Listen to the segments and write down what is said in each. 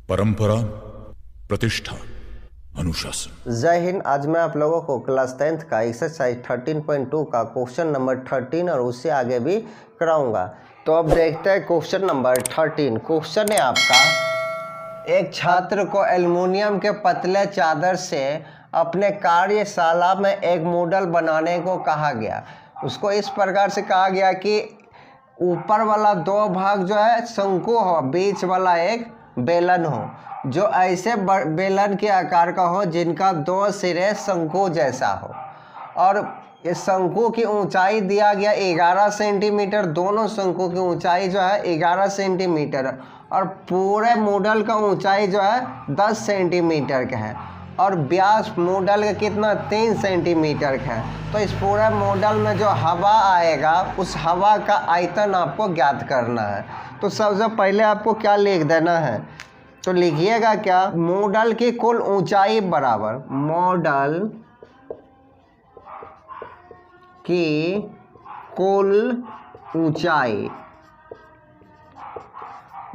परंपरा, प्रतिष्ठा, अनुशासन। जय हिंद। आज मैं आप लोगों को क्लास 10th का एक्सरसाइज 13.2 का क्वेश्चन नंबर 13 और उससे आगे भी कराऊंगा। तो अब देखते हैं क्वेश्चन नंबर 13। क्वेश्चन है आपका, एक छात्र को एल्युमिनियम के पतले चादर से अपने कार्यशाला में एक मॉडल बनाने को कहा गया। उसको इस प्रकार से कहा गया कि ऊपर वाला दो भाग जो है शंकु हो, बीच वाला एक बेलन हो, जो ऐसे बेलन के आकार का हो जिनका दो सिरे शंकु जैसा हो, और इस शंकु की ऊंचाई दिया गया 11 सेंटीमीटर। दोनों शंकु की ऊंचाई जो है 11 सेंटीमीटर और पूरे मॉडल का ऊंचाई जो है 10 सेंटीमीटर का है और व्यास मॉडल का कितना 3 सेंटीमीटर का है। तो इस पूरे मॉडल में जो हवा आएगा उस हवा का आयतन आपको ज्ञात करना है। तो सबसे पहले आपको क्या लिख देना है, तो लिखिएगा क्या, मॉडल की कुल ऊंचाई बराबर मॉडल की कुल ऊंचाई,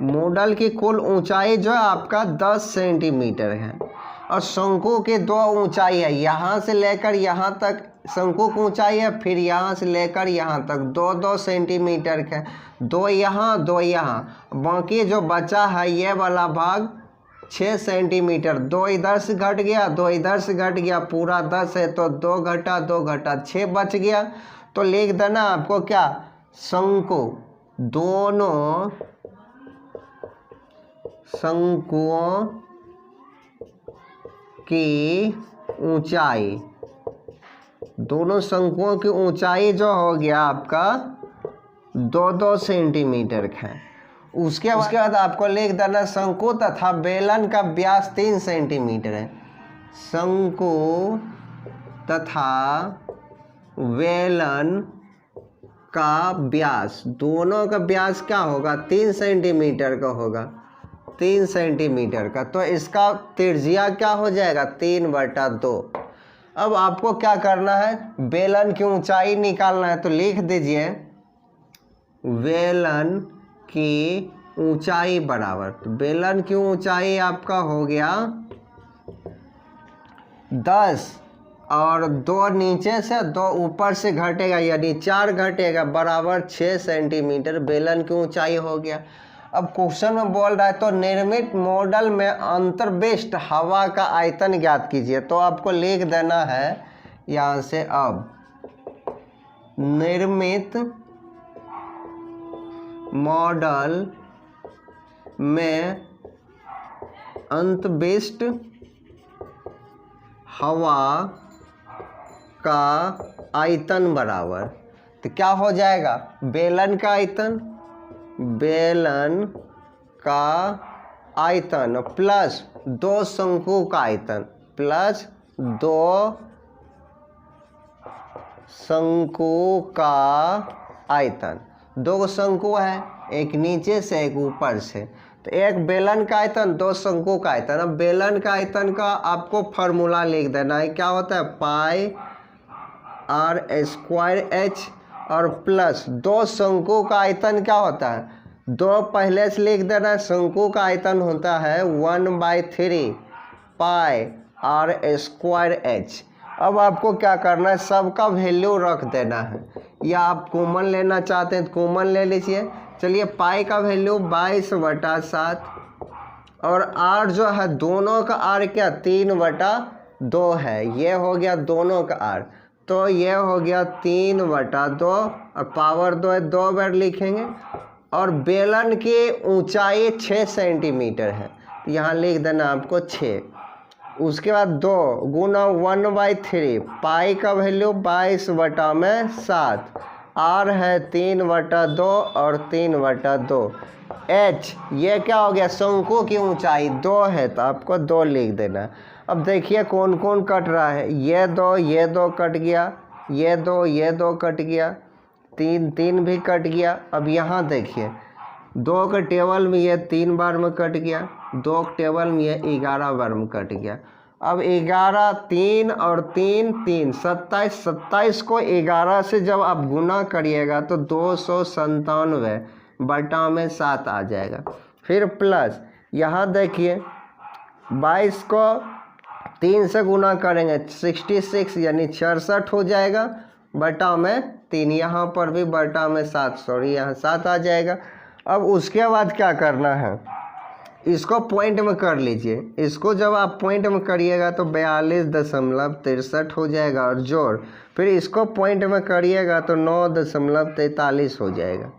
मॉडल की कुल ऊंचाई जो है आपका 10 सेंटीमीटर है और शंकु की दो ऊंचाई है, यहाँ से लेकर यहाँ तक शंकु की ऊंचाई है, फिर यहाँ से लेकर यहाँ तक 2-2 सेंटीमीटर का, 2 यहाँ 2 यहाँ, बाकी जो बचा है ये वाला भाग 6 सेंटीमीटर। 2 इधर से घट गया, 2 इधर से घट गया, पूरा 10 है तो 2 घटा 2 घटा 6 बच गया। तो लिख देना आपको क्या, शंकु, दोनों शंकुओं की ऊंचाई, दोनों शंकुओं की ऊंचाई जो हो गया आपका 2-2 सेंटीमीटर का है। उसके बाद आपको लिख देना शंकु तथा बेलन का व्यास 3 सेंटीमीटर है। शंकु तथा बेलन का व्यास, दोनों का व्यास क्या होगा, 3 सेंटीमीटर का होगा, 3 सेंटीमीटर का। तो इसका त्रिज्या क्या हो जाएगा, 3/2। अब आपको क्या करना है, बेलन की ऊंचाई निकालना है। तो लिख दीजिए बेलन की ऊंचाई बराबर, तो बेलन की ऊंचाई आपका हो गया 10 और 2 नीचे से 2 ऊपर से घटेगा, यानी 4 घटेगा, बराबर 6 सेंटीमीटर बेलन की ऊंचाई हो गया। अब क्वेश्चन में बोल रहा है तो निर्मित मॉडल में अंतर्विष्ट हवा का आयतन ज्ञात कीजिए। तो आपको लिख देना है यहाँ से, अब निर्मित मॉडल में अंतर्विष्ट हवा का आयतन बराबर, तो क्या हो जाएगा, बेलन का आयतन, बेलन का आयतन प्लस 2 शंकु का आयतन, प्लस 2 शंकु का आयतन। 2 शंकु है, एक नीचे से एक ऊपर से, तो एक बेलन का आयतन 2 शंकु का आयतन। अब बेलन का आयतन का आपको फार्मूला लिख देना है, क्या होता है, पाई r² h और प्लस 2 शंकु का आयतन क्या होता है, 2 पहले से लिख देना है। शंकु का आयतन होता है 1/3 पाई r² h। अब आपको क्या करना है, सबका वैल्यू रख देना है, या आप कॉमन लेना चाहते हैं तो कॉमन ले लीजिए। चलिए, पाई का वैल्यू 22/7 और r जो है दोनों का r क्या 3/2 है, ये हो गया दोनों का r, तो ये हो गया 3/2 और पावर 2 है, 2 बार लिखेंगे। और बेलन की ऊंचाई 6 सेंटीमीटर है, तो यहाँ लिख देना आपको 6। उसके बाद 2 गुना 1/3, पाई का वैल्यू 22/7, r है 3/2 और 3/2, h ये क्या हो गया, शंकु की ऊंचाई 2 है तो आपको 2 लिख देना। अब देखिए कौन कौन कट रहा है, ये 2 कट गया, ये 2 कट गया, 3 भी कट गया। अब यहाँ देखिए 2 के टेबल में ये 3 बार में कट गया, 2 के टेबल में ये 11 बार में कट गया। अब 11 3 और 3 3 27 को 11 से जब आप गुना करिएगा तो 297 बटा में 7 आ जाएगा। फिर प्लस यहाँ देखिए 22 को 3 से गुना करेंगे 66 यानी 66 हो जाएगा, बटा में 3, यहाँ पर भी बटा में 7, सॉरी यहाँ 7 आ जाएगा। अब उसके बाद क्या करना है, इसको पॉइंट में कर लीजिए। इसको जब आप पॉइंट में करिएगा तो 42.63 हो जाएगा और जोड़, फिर इसको पॉइंट में करिएगा तो 9.43 हो जाएगा।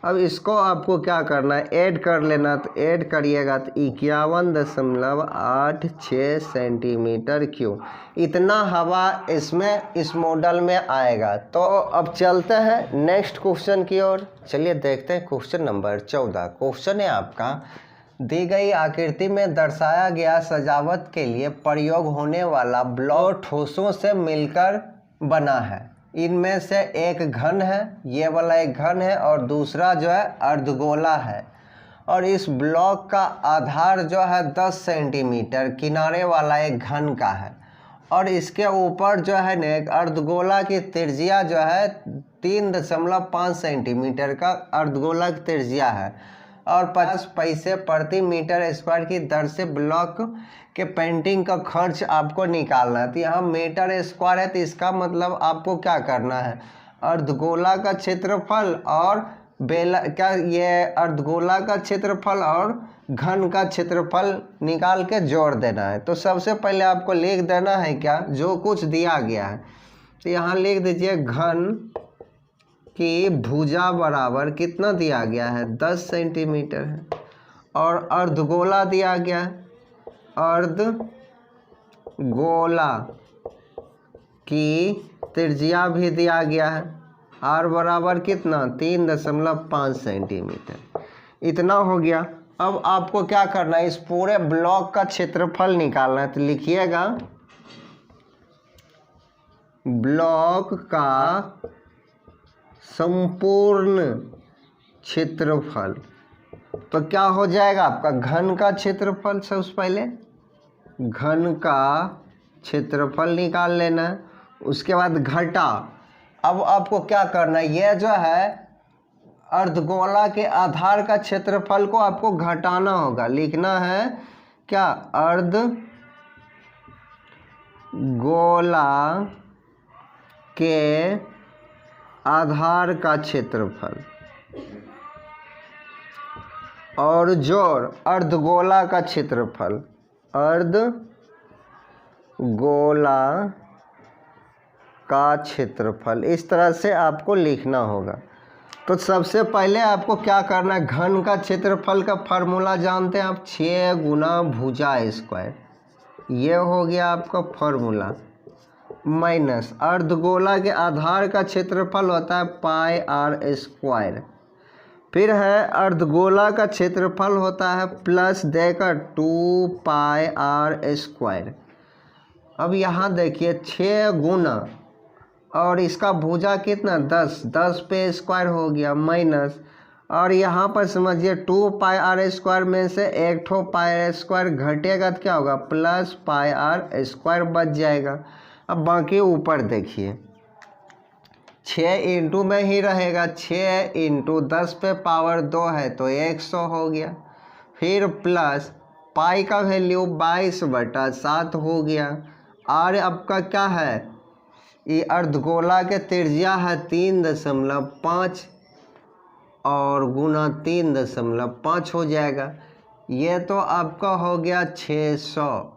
अब इसको आपको क्या करना है, ऐड कर लेना। तो ऐड करिएगा तो 51.86 सेंटीमीटर क्यूब, इतना हवा इसमें इस मॉडल में आएगा। तो अब चलते हैं नेक्स्ट क्वेश्चन की ओर। चलिए देखते हैं क्वेश्चन नंबर 14। क्वेश्चन है आपका, दी गई आकृति में दर्शाया गया सजावट के लिए प्रयोग होने वाला ब्लॉक ठोसों से मिलकर बना है। इनमें से एक घन है, ये वाला एक घन है और दूसरा जो है अर्धगोला है, और इस ब्लॉक का आधार जो है 10 सेंटीमीटर किनारे वाला एक घन का है, और इसके ऊपर जो है ना एक अर्धगोला की त्रिज्या जो है 3.5 सेंटीमीटर का अर्धगोला की त्रिज्या है, और 50 पैसे प्रति मीटर स्क्वायर की दर से ब्लॉक के पेंटिंग का खर्च आपको निकालना है। तो यहाँ मीटर स्क्वायर है, तो इसका मतलब आपको क्या करना है, अर्धगोला का क्षेत्रफल और बेला क्या ये अर्धगोला का क्षेत्रफल और घन का क्षेत्रफल निकाल के जोड़ देना है। तो सबसे पहले आपको लिख देना है क्या, जो कुछ दिया गया है। तो यहाँ लिख दीजिए घन की भुजा बराबर कितना दिया गया है, 10 सेंटीमीटर है, और अर्धगोला दिया गया है, अर्धगोला की त्रिज्या भी दिया गया है, आर बराबर कितना 3.5 सेंटीमीटर, इतना हो गया। अब आपको क्या करना है, इस पूरे ब्लॉक का क्षेत्रफल निकालना है। तो लिखिएगा ब्लॉक का संपूर्ण क्षेत्रफल, तो क्या हो जाएगा आपका घन का क्षेत्रफल। सबसे पहले घन का क्षेत्रफल निकाल लेना है, उसके बाद घटा। अब आपको क्या करना है, ये जो है अर्धगोला के आधार का क्षेत्रफल को आपको घटाना होगा। लिखना है क्या, अर्धगोला के आधार का क्षेत्रफल और जोड़ अर्धगोला का क्षेत्रफल, अर्धगोला का क्षेत्रफल, इस तरह से आपको लिखना होगा। तो सबसे पहले आपको क्या करना है, घन का क्षेत्रफल का फार्मूला जानते हैं आप, 6 गुना भुजा स्क्वायर, ये हो गया आपका फार्मूला, माइनस अर्धगोला के आधार का क्षेत्रफल होता है पाई आर स्क्वायर, फिर है अर्धगोला का क्षेत्रफल होता है प्लस देकर 2 पाई आर स्क्वायर। अब यहाँ देखिए 6 गुना और इसका भुजा कितना 10 पे स्क्वायर हो गया, माइनस, और यहाँ पर समझिए 2 पाई आर स्क्वायर में से एक ठो पाई आर स्क्वायर घटेगा तो क्या होगा, प्लस पाई आर स्क्वायर बच जाएगा। अब बाकी ऊपर देखिए 6 इंटू में ही रहेगा, 6 इंटू 10 पे पावर 2 है तो 100 हो गया, फिर प्लस पाई का वैल्यू 22/7 हो गया। और आपका क्या है, ये अर्धगोला के त्रिज्या है 3.5 और गुना 3.5 हो जाएगा, ये तो आपका हो गया 600।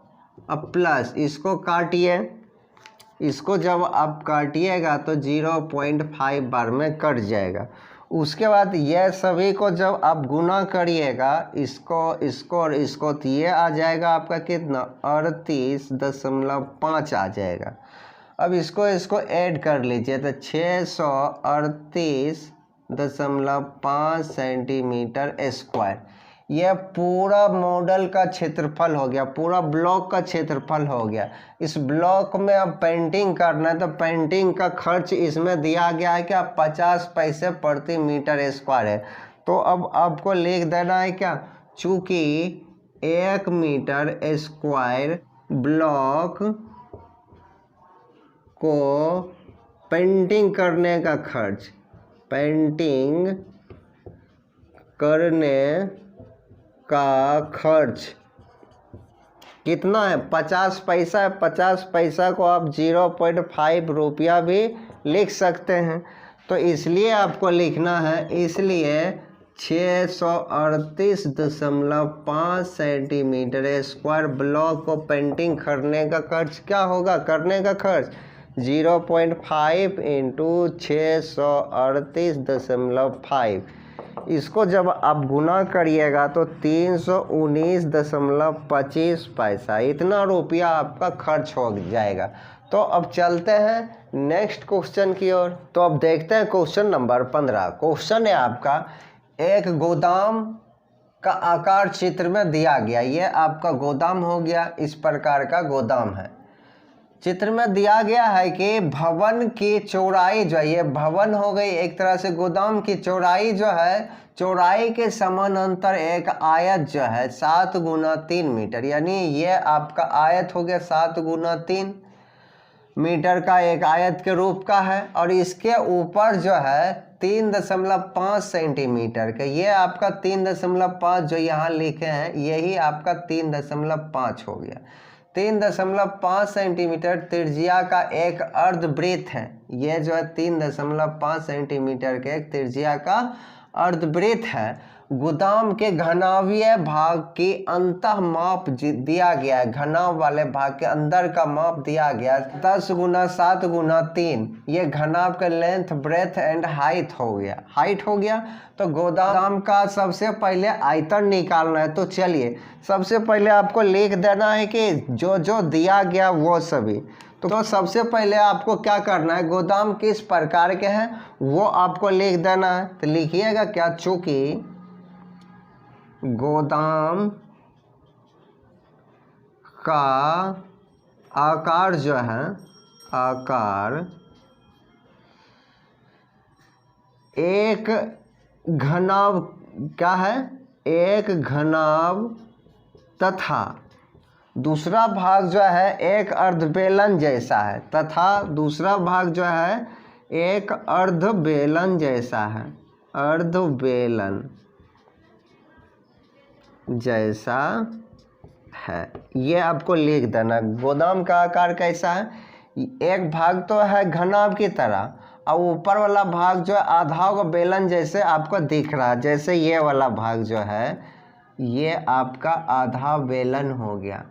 अब प्लस इसको काटिए, इसको जब आप काटिएगा तो 0.5 बार में कट जाएगा। उसके बाद यह सभी को जब आप गुना करिएगा, इसको और इसको, तो ये आ जाएगा आपका कितना 38.5 आ जाएगा। अब इसको ऐड कर लीजिए तो 638.5 सेंटीमीटर स्क्वायर, यह पूरा मॉडल का क्षेत्रफल हो गया, पूरा ब्लॉक का क्षेत्रफल हो गया। इस ब्लॉक में अब पेंटिंग करना है तो पेंटिंग का खर्च इसमें दिया गया है क्या, 50 पैसे प्रति मीटर स्क्वायर है। तो अब आपको लिख देना है क्या, चूँकि 1 मीटर स्क्वायर ब्लॉक को पेंटिंग करने का खर्च, पेंटिंग करने का खर्च कितना है? 50 पैसा है। 50 पैसा को आप 0.5 रुपया भी लिख सकते हैं। तो इसलिए आपको लिखना है, इसलिए 638.5 सेंटीमीटर स्क्वायर ब्लॉक को पेंटिंग करने का खर्च क्या होगा? करने का खर्च 0.5 इंटू 638.5। इसको जब आप गुना करिएगा तो 319.25 पैसा, इतना रुपया आपका खर्च हो जाएगा। तो अब चलते हैं नेक्स्ट क्वेश्चन की ओर। तो अब देखते हैं क्वेश्चन नंबर 15। क्वेश्चन है आपका, एक गोदाम का आकार चित्र में दिया गया। ये आपका गोदाम हो गया, इस प्रकार का गोदाम है। चित्र में दिया गया है कि भवन की चौड़ाई जो है, ये भवन हो गई एक तरह से, गोदाम की चौड़ाई जो है, चौड़ाई के समानांतर एक आयत जो है 7 गुना 3 मीटर, यानी ये आपका आयत हो गया 7 गुना 3 मीटर का एक आयत के रूप का है। और इसके ऊपर जो है 3.5 सेंटीमीटर का, ये आपका 3.5 जो यहाँ लिखे हैं, यही आपका 3.5 हो गया। 3.5 सेंटीमीटर त्रिज्या का एक अर्धवृत्त है। ये जो है 3.5 सेंटीमीटर के एक त्रिज्या का अर्धवृत्त है। गोदाम के घनावीय भाग की अंतः माप दिया गया है, घनाव वाले भाग के अंदर का माप दिया गया 10 गुना 7 गुना 3। ये घनाव का लेंथ, ब्रेथ एंड हाइट हो गया, तो गोदाम का सबसे पहले आयतन निकालना है। तो चलिए सबसे पहले आपको लिख देना है कि जो जो दिया गया वो सभी। तो सबसे पहले आपको क्या करना है, गोदाम किस प्रकार के हैं वो आपको लिख देना है। तो लिखिएगा क्या, चूंकि गोदाम का आकार जो है, आकार एक घनाव क्या है, एक घनाव तथा दूसरा भाग जो है एक अर्धबेलन जैसा है, तथा दूसरा भाग जो है एक अर्धबेलन जैसा है, अर्धबेलन जैसा है। ये आपको लिख देना। गोदाम का आकार कैसा है, एक भाग तो है घनाभ की तरह और ऊपर वाला भाग जो है आधा को बेलन जैसे आपको दिख रहा है। जैसे ये वाला भाग जो है ये आपका आधा बेलन हो गया,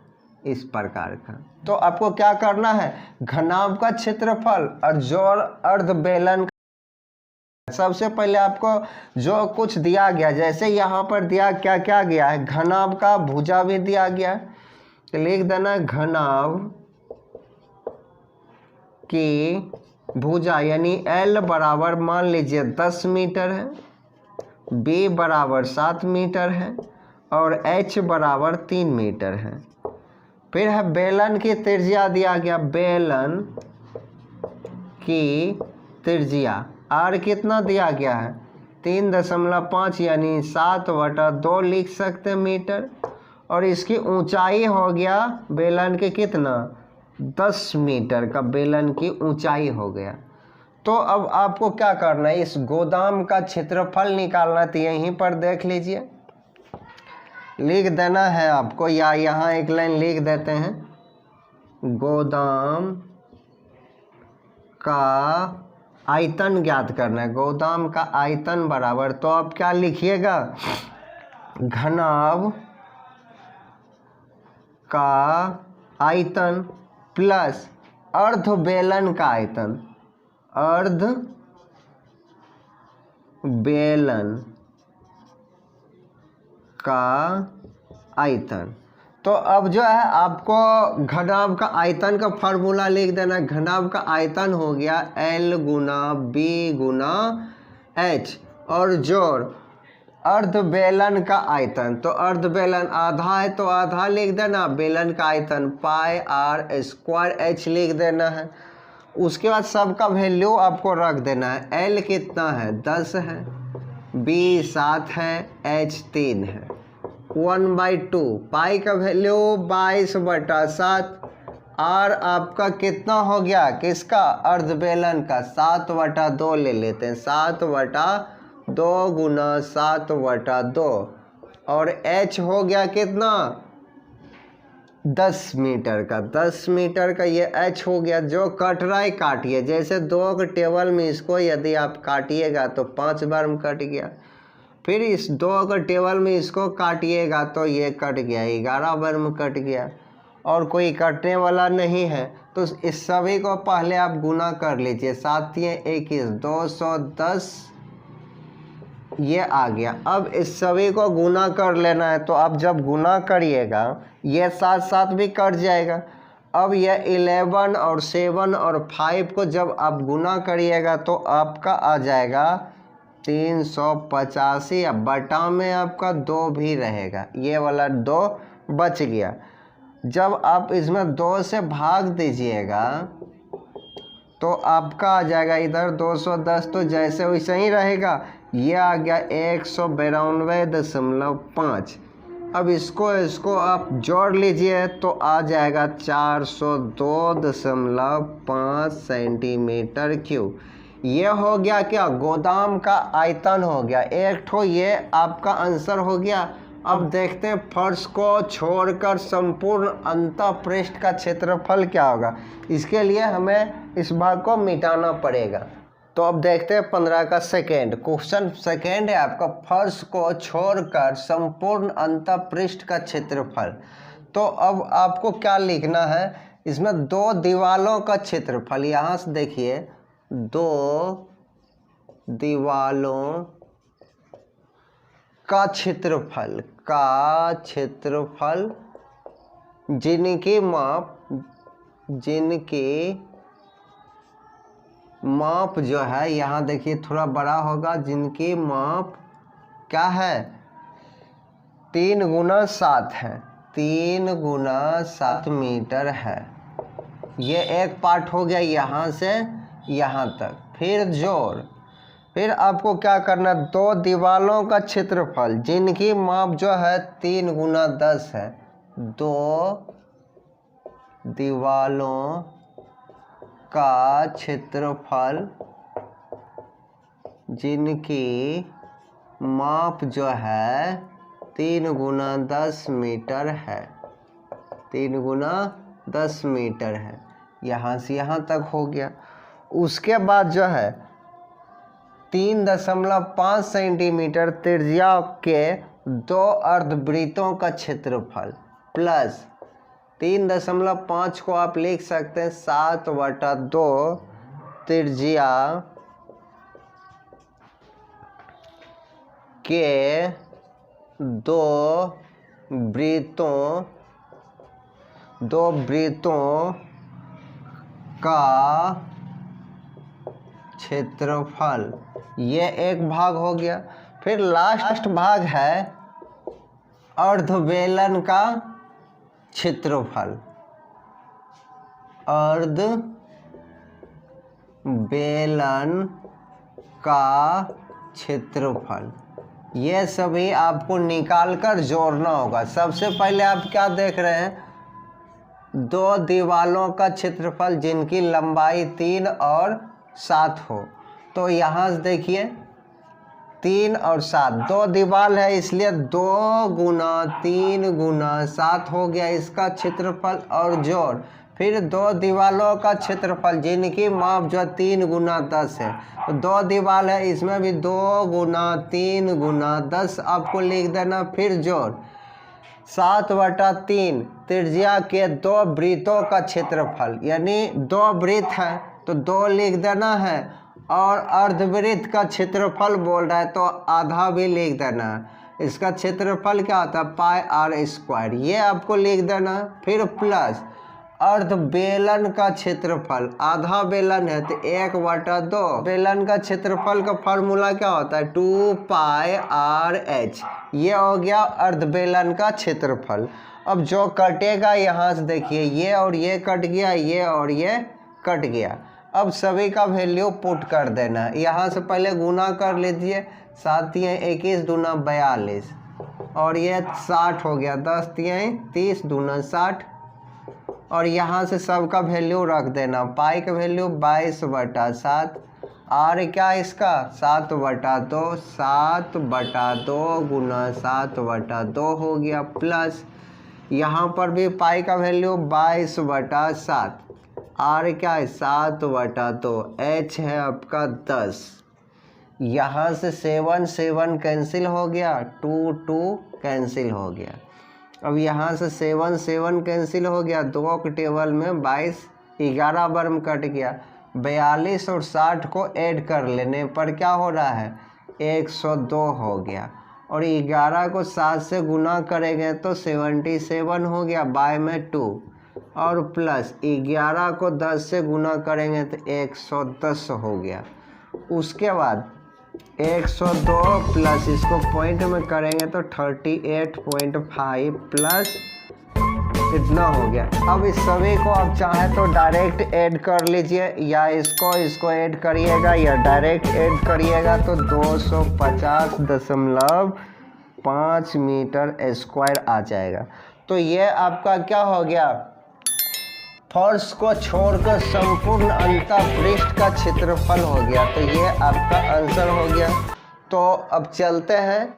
इस प्रकार का। तो आपको क्या करना है, घनाभ का क्षेत्रफल और जोड़ अर्ध बेलन। सबसे पहले आपको जो कुछ दिया गया, जैसे यहाँ पर दिया क्या क्या गया है, घनाभ का भुजा भी दिया गया, तो लिख देना घनाभ की भुजा यानी L बराबर मान लीजिए 10 मीटर है, B बराबर 7 मीटर है और H बराबर 3 मीटर है। फिर है बेलन की त्रिज्या दिया गया, बेलन की त्रिज्या R कितना दिया गया है 3.5 यानी 7/2 लिख सकते हैं मीटर। और इसकी ऊंचाई हो गया बेलन के कितना 10 मीटर का बेलन की ऊंचाई हो गया। तो अब आपको क्या करना है, इस गोदाम का क्षेत्रफल निकालना। तो यहीं पर देख लीजिए, लिख देना है आपको, या यहाँ एक लाइन लिख देते हैं, गोदाम का आयतन ज्ञात करना है। गोदाम का आयतन बराबर, तो आप क्या लिखिएगा, घनाभ का आयतन प्लस अर्ध बेलन का आयतन, अर्ध बेलन का आयतन। तो अब जो है आपको घनाभ का आयतन का फार्मूला लिख देना। घनाभ का आयतन हो गया L गुना B गुना H और जोड़ अर्ध बेलन का आयतन। तो अर्ध बेलन आधा है तो आधा लिख देना, बेलन का आयतन पाई R स्क्वायर H लिख देना है। उसके बाद सबका वैल्यू आपको रख देना है। L कितना है 10 है, B 7 है, H 3 है, 1/2। पाई का वैल्यू 22/7। R आपका कितना हो गया, किसका, अर्ध बेलन का, 7/2 ले लेते हैं, 7/2 गुना 7/2 और h हो गया कितना 10 मीटर का। 10 मीटर का ये h हो गया। जो कट रहा है काटिए, जैसे 2 के टेबल में इसको यदि आप काटिएगा तो 5 बार में कट गया, फिर इस 2 के टेबल में इसको काटिएगा तो ये कट गया, 11 बार में कट गया, और कोई कटने वाला नहीं है। तो इस सभी को पहले आप गुना कर लीजिए। 7 21 210 ये आ गया। अब इस सभी को गुना कर लेना है। तो आप जब गुना करिएगा ये साथ साथ भी कट जाएगा। अब ये 11 और 7 और 5 को जब आप गुना करिएगा तो आपका आ जाएगा 385। अब बटा में आपका 2 भी रहेगा, ये वाला 2 बच गया। जब आप इसमें 2 से भाग दीजिएगा तो आपका आ जाएगा इधर 210, तो जैसे वैसे ही रहेगा। ये आ गया 192.5। अब इसको आप जोड़ लीजिए तो आ जाएगा 402.5 सेंटीमीटर क्यूब। ये हो गया क्या, गोदाम का आयतन हो गया। एक ठो ये आपका आंसर हो गया। अब देखते हैं फर्श को छोड़कर संपूर्ण अंतःपृष्ठ का क्षेत्रफल क्या होगा। इसके लिए हमें इस भाग को मिटाना पड़ेगा। तो अब देखते हैं 15 का सेकेंड क्वेश्चन। सेकेंड है आपका, फर्श को छोड़कर संपूर्ण अंतःपृष्ठ का क्षेत्रफल। तो अब आपको क्या लिखना है, इसमें 2 दीवालों का क्षेत्रफल। यहाँ से देखिए 2 दीवालों का क्षेत्रफल जिनकी माप जो है, यहाँ देखिए थोड़ा बड़ा होगा, जिनकी माप क्या है 3 गुना 7 है, 3 गुना 7 मीटर है। ये एक पार्ट हो गया यहाँ से यहाँ तक। फिर जोड़, फिर आपको क्या करना, 2 दीवालों का क्षेत्रफल जिनकी माप जो है 3 गुना 10 है। 2 दीवालों का क्षेत्रफल जिनकी माप जो है 3 गुना 10 मीटर है, 3 गुना 10 मीटर है। यहाँ से यहाँ तक हो गया। उसके बाद जो है 3.5 सेंटीमीटर त्रिज्या के 2 अर्धवृत्तों का क्षेत्रफल प्लस 3.5 को आप लिख सकते हैं 7/2 त्रिज्या के 2 वृत्तों का क्षेत्रफल। ये एक भाग हो गया। फिर लास्ट भाग है अर्धबेलन का क्षेत्रफल। अर्धबेलन का क्षेत्रफल, ये सभी आपको निकाल कर जोड़ना होगा। सबसे पहले आप क्या देख रहे हैं, 2 दीवालों का क्षेत्रफल जिनकी लंबाई 3 और 7 हो। तो यहाँ से देखिए 3 और 7, 2 दीवार है इसलिए 2 गुना 3 गुना 7 हो गया इसका क्षेत्रफल। और जोड़, फिर 2 दीवालों का क्षेत्रफल जिनकी माप जो 3 गुना 10 है। तो 2 दीवार है, इसमें भी 2 गुना 3 गुना 10 आपको लिख देना। फिर जोड़ 7/3 त्रिज्या के 2 वृत्तों का क्षेत्रफल, यानी 2 वृत्त है तो 2 लिख देना है। और अर्धवृत्त का क्षेत्रफल बोल रहा है तो आधा भी लिख देना है। इसका क्षेत्रफल क्या होता है, πr², ये आपको लिख देना। फिर प्लस अर्धबेलन का क्षेत्रफल, आधा बेलन है तो 1/2। बेलन का क्षेत्रफल का फॉर्मूला क्या होता है, 2πrh। ये हो गया अर्धबेलन का क्षेत्रफल। अब जो कटेगा यहाँ से देखिए ये और ये कट गया, ये और ये कट गया। अब सभी का वैल्यू पुट कर देना। यहाँ से पहले गुना कर लीजिए, 7 21 दूना 42 और ये 60 हो गया, 10 30 दूना 60। और यहाँ से सबका वैल्यू रख देना। पाई का वैल्यू 22/7 आर क्या इसका 7/2, 7/2 गुना 7/2 हो गया, प्लस यहाँ पर भी पाई का वैल्यू 22/7, आर क्या है 7/2, एच है आपका 10। यहाँ से 7 7 कैंसिल हो गया, 2 2 कैंसिल हो गया। अब यहाँ से 7 7 कैंसिल हो गया, 2 के टेबल में 22, 11 बार में कट गया। 42 और 60 को ऐड कर लेने पर क्या हो रहा है 102 हो गया। और 11 को 7 से गुना करेंगे तो 77 हो गया, बाय में 2, और प्लस 11 को 10 से गुना करेंगे तो 110 हो गया। उसके बाद 102 प्लस इसको पॉइंट में करेंगे तो 38.5 प्लस इतना हो गया। अब इस सभी को आप चाहे तो डायरेक्ट ऐड कर लीजिए, या इसको ऐड करिएगा, या डायरेक्ट ऐड करिएगा तो 250.5 मीटर स्क्वायर आ जाएगा। तो ये आपका क्या हो गया, फर्श को छोड़कर संपूर्ण अंतःपृष्ठ का क्षेत्रफल हो गया। तो ये आपका आंसर हो गया। तो अब चलते हैं